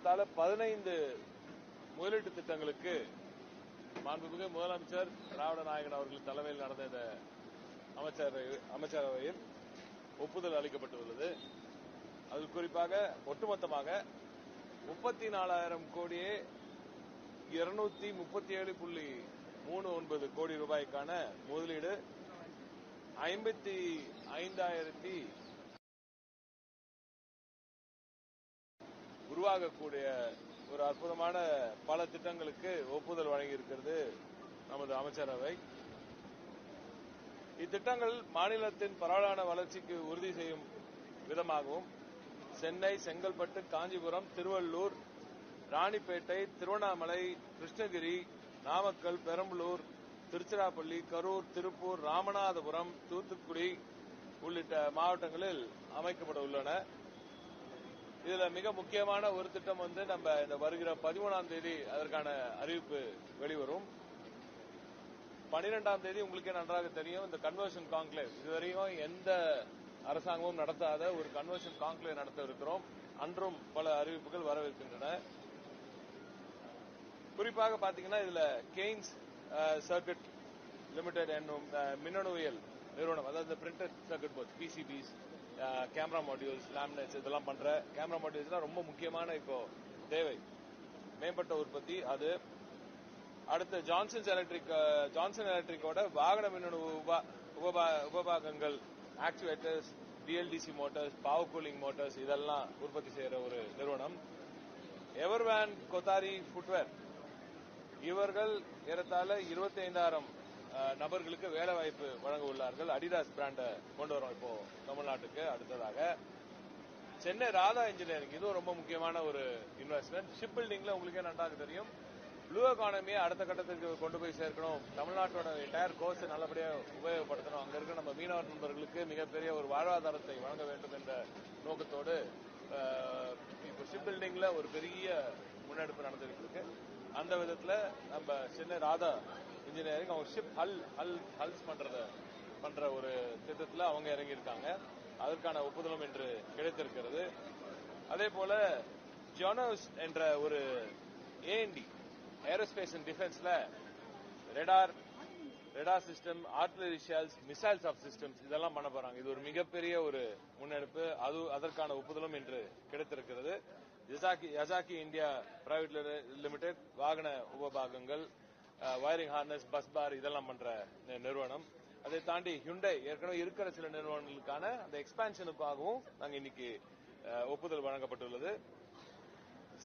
ஏறத்தாழ 15 முதலீட்டு திட்டங்களுக்கு மாண்புமிகு முதலமைச்சர் திராவிட நாயகன் அவர்கள் தலைமையில் நடந்த இந்த அமைச்சரவையில் ஒப்புதல் அளிக்கப்பட்டுள்ளது. அதில் குறிப்பாக ஒட்டுமொத்தமாக 34,000 கோடியே 237.39 கோடி ரூபாய்க்கான முதலீடு 55,000 உருவாகக்கூடிய ஒரு அற்புதமான பல திட்டங்களுக்கு ஒப்புதல் வழங்கியிருக்கிறது நமது அமைச்சரவை. இத்திட்டங்கள் மாநிலத்தின் பரவலான வளர்ச்சிக்கு உறுதி செய்யும் விதமாகவும் சென்னை, செங்கல்பட்டு, காஞ்சிபுரம், திருவள்ளூர், ராணிப்பேட்டை, திருவண்ணாமலை, கிருஷ்ணகிரி, நாமக்கல், பெரம்பலூர், திருச்சிராப்பள்ளி, கரூர், திருப்பூர், ராமநாதபுரம், தூத்துக்குடி உள்ளிட்ட மாவட்டங்களில் அமைக்கப்பட உள்ளன. இதுல மிக முக்கியமான ஒரு திட்டம் நம்ம இந்த வருகிற 13ஆம் தேதி அதற்கான அறிவிப்பு வெளிவரும். 12ஆம் தேதி உங்களுக்கே நன்றாக தெரியும், இந்த கன்வர்ஷன் கான்க்ளேவ் இதுவரையும் எந்த அரசாங்கமும் நடத்தாத ஒரு கன்வர்ஷன் கான்க்ளேவ் நடத்த இருக்கிறோம். அன்றும் பல அறிவிப்புகள் வரவிருக்கின்றன. குறிப்பாக பாத்தீங்கன்னா இதுல கெய்ன்ஸ் சர்க்கிட் லிமிடெட் என்னும் மின்னணுவியல் நிறுவனம், அதாவது printed circuit boards, PCBs, camera modules, laminates இதெல்லாம் பண்ற கேமரா மாடியூல்ஸ் ரொம்ப முக்கியமான இப்போ தேவை, மேம்பட்ட உற்பத்தி அது. அடுத்து ஜான்சன் எலக்ட்ரிக்கோட வாகன மின்னணு உபபாகங்கள், actuators, BLDC motors, power cooling motors இதெல்லாம் உற்பத்தி செய்யற ஒரு நிறுவனம். எவர்வேன் கொத்தாரி ஃபுட்வேர் இவர்கள் ஏறத்தாழ 25,000 நபர்களுக்கு வேலை வாய்ப்பு வழங்க உள்ளார்கள். அடிடாஸ் பிராண்ட கொண்டு வரோம் இப்போ தமிழ்நாட்டுக்கு. அடுத்ததாக சென்னை ராதா இன்ஜினியரிங், இதுவும் ரொம்ப முக்கியமான ஒரு இன்வெஸ்ட்மெண்ட். ஷிப் பில்டிங்ல உங்களுக்கே நன்றாக தெரியும், ப்ளூ எக்கானமியை அடுத்த கட்டத்துக்கு கொண்டு போய் சேர்க்கணும், தமிழ்நாட்டோட என்டையர் கோர்ஸ் நல்லபடியா உபயோகப்படுத்தணும், அங்க இருக்க நம்ம மீனவர் நண்பர்களுக்கு மிகப்பெரிய ஒரு வாழ்வாதாரத்தை வழங்க வேண்டும் என்ற நோக்கத்தோடு இப்போ ஷிப் பில்டிங்ல ஒரு பெரிய முன்னெடுப்பு நடந்துகிட்டு இருக்கு. அந்த விதத்துல நம்ம சென்னை ராதா இன்ஜினியரிங் அவங்க ஷிப் ஹல்ஸ் பண்ற ஒரு திட்டத்தில் அவங்க இறங்கியிருக்காங்க. அதற்கான ஒப்புதலும் இன்று கிடைத்திருக்கிறது. அதே போல ஜோனோஸ் என்ற ஒரு ஏஎன்டி ஏரோஸ்பேஸ் அண்ட் டிஃபென்ஸ்ல radar system, artillery shells, missiles of systems இதெல்லாம் பண்ண போறாங்க. இது ஒரு மிகப்பெரிய ஒரு முன்னெடுப்பு. அதற்கான ஒப்புதலும் இன்று கிடைத்திருக்கிறது. யசாக்கி இந்தியா பிரைவேட் லிமிடெட் வாகன உபபாகங்கள், வயரிங் ஹார்னஸ், பஸ் பார் இதெல்லாம் பண்ற நிறுவனம். அதை தாண்டி ஹுண்டை ஏற்கனவே இருக்கிற சில நிறுவனங்களுக்கான அந்த எக்ஸ்பான்ஷனுக்காகவும் நாங்கள் இன்னைக்கு ஒப்புதல் வழங்கப்பட்டுள்ளது.